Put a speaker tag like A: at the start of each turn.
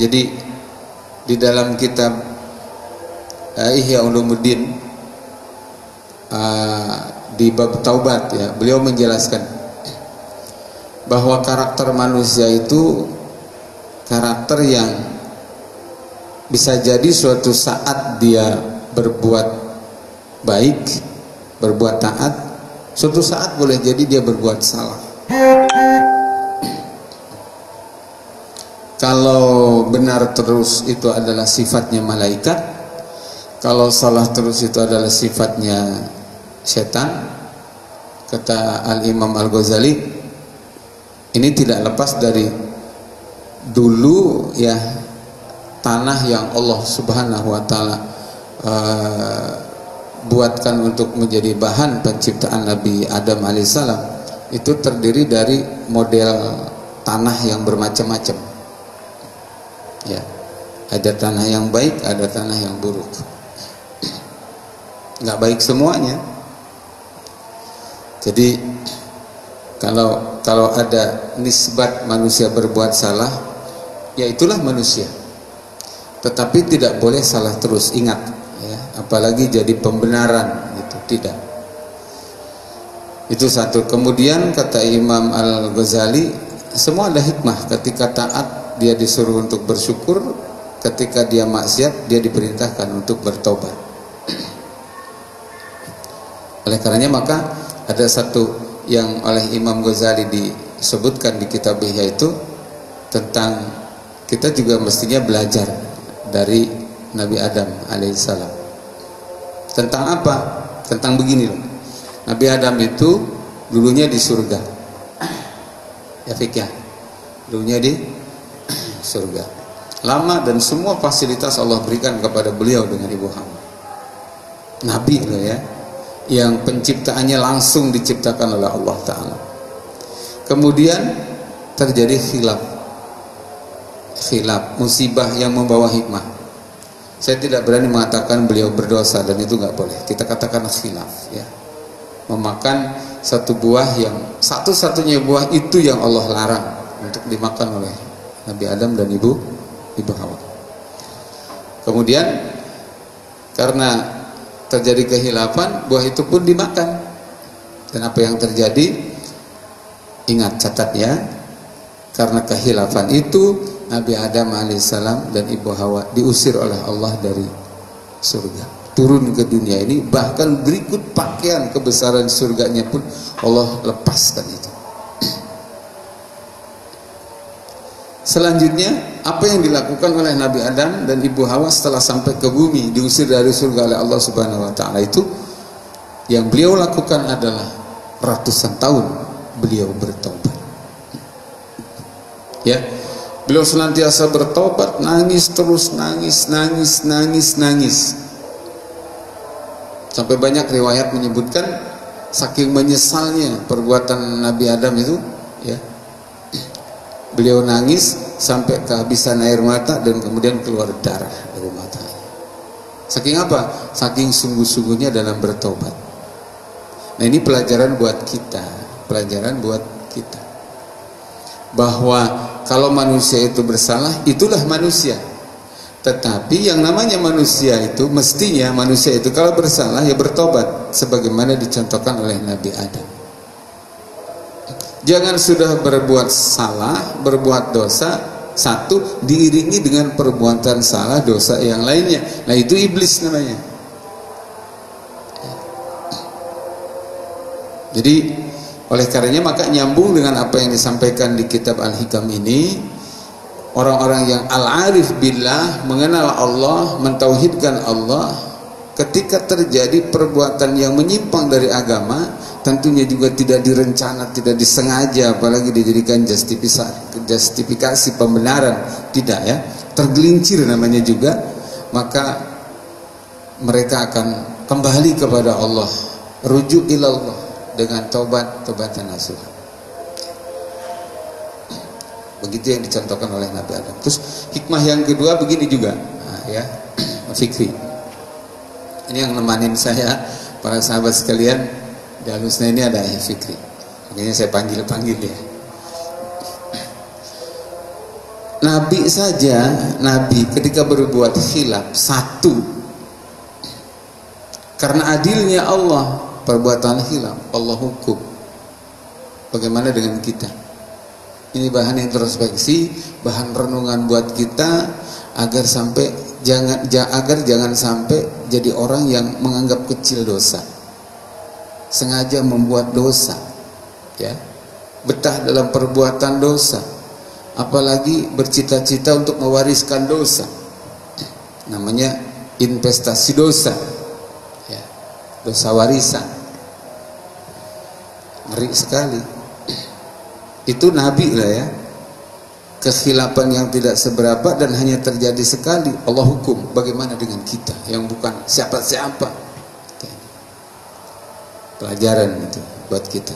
A: Jadi di dalam kitab Ihya Ulumuddin di bab taubat ya, beliau menjelaskan bahwa karakter manusia itu karakter yang bisa jadi suatu saat dia berbuat baik, berbuat taat, suatu saat boleh jadi dia berbuat salah. Kalau benar terus itu adalah sifatnya malaikat, kalau salah terus itu adalah sifatnya setan. Kata Al-Imam Al-Ghazali, ini tidak lepas dari dulu ya, tanah yang Allah Subhanahu wa taala buatkan untuk menjadi bahan penciptaan Nabi Adam alaihissalam itu terdiri dari model tanah yang bermacam-macam. Ya, ada tanah yang baik, ada tanah yang buruk. Nggak baik semuanya. Jadi kalau ada nisbat manusia berbuat salah, ya itulah manusia. Tetapi tidak boleh salah terus, ingat ya, apalagi jadi pembenaran gitu, tidak. Itu satu. Kemudian kata Imam Al-Ghazali, semua ada hikmah. Ketika taat dia disuruh untuk bersyukur, ketika dia maksiat dia diperintahkan untuk bertobat. Oleh karenanya maka ada satu yang oleh Imam Ghazali disebutkan di kitab Ihya itu tentang kita juga mestinya belajar dari Nabi Adam alaihissalam. Tentang apa? Tentang begini loh. Nabi Adam itu dulunya di surga. Ya fikir. Dulunya di surga. Lama dan semua fasilitas Allah berikan kepada beliau dengan Ibu Hawa. Nabi loh ya, yang penciptaannya langsung diciptakan oleh Allah Ta'ala. Kemudian terjadi khilaf, musibah yang membawa hikmah. Saya tidak berani mengatakan beliau berdosa, dan itu nggak boleh. Kita katakan khilaf ya, memakan satu buah yang satu-satunya buah itu yang Allah larang untuk dimakan oleh Nabi Adam dan Ibu Hawa. Kemudian karena terjadi kehilafan, buah itu pun dimakan. Dan apa yang terjadi? Ingat, catat ya. Karena kehilafan itu Nabi Adam alaihissalam dan Ibu Hawa diusir oleh Allah dari surga, turun ke dunia ini. Bahkan berikut pakaian kebesaran surganya pun Allah lepaskan itu. Selanjutnya apa yang dilakukan oleh Nabi Adam dan Ibu Hawa setelah sampai ke bumi, diusir dari surga oleh Allah Subhanahu wa taala, itu yang beliau lakukan adalah ratusan tahun beliau bertobat. Ya, beliau senantiasa bertobat, nangis terus, nangis. Sampai banyak riwayat menyebutkan saking menyesalnya perbuatan Nabi Adam itu, ya. Beliau nangis sampai kehabisan air mata dan kemudian keluar darah dari matanya. Saking apa? Saking sungguh-sungguhnya dalam bertobat. Nah, ini pelajaran buat kita, bahwa kalau manusia itu bersalah, itulah manusia. Tetapi yang namanya manusia itu, mestinya manusia itu kalau bersalah ya bertobat, sebagaimana dicontohkan oleh Nabi Adam. Jangan sudah berbuat salah, berbuat dosa, satu diiringi dengan perbuatan salah, dosa yang lainnya. Nah, itu iblis namanya. Jadi oleh karenanya maka nyambung dengan apa yang disampaikan di kitab Al-Hikam ini, orang-orang yang al-arif billah, mengenal Allah, mentauhidkan Allah, ketika terjadi perbuatan yang menyimpang dari agama, tentunya juga tidak direncana, tidak disengaja, apalagi dijadikan justifikasi pembenaran, tidak ya, tergelincir namanya juga, maka mereka akan kembali kepada Allah, rujuk ilallah dengan taubat-taubatan nasuha. Begitu yang dicontohkan oleh Nabi Adam. Terus hikmah yang kedua begini juga, nah, ya, fikri. Ini yang nemanin saya, para sahabat sekalian. Di Al-Husna ini ada fikri. Makanya saya panggil ya. Nabi saja, Nabi ketika berbuat khilaf satu, karena adilnya Allah perbuatan khilaf Allah hukum. Bagaimana dengan kita? Ini bahan introspeksi, bahan renungan buat kita agar jangan sampai jadi orang yang menganggap kecil dosa, sengaja membuat dosa, ya, betah dalam perbuatan dosa, apalagi bercita-cita untuk mewariskan dosa, namanya investasi dosa, ya, dosa warisan, ngeri sekali. Itu Nabi lah ya, kekhilapan yang tidak seberapa dan hanya terjadi sekali Allah hukum. Bagaimana dengan kita yang bukan siapa-siapa? Pelajaran itu buat kita.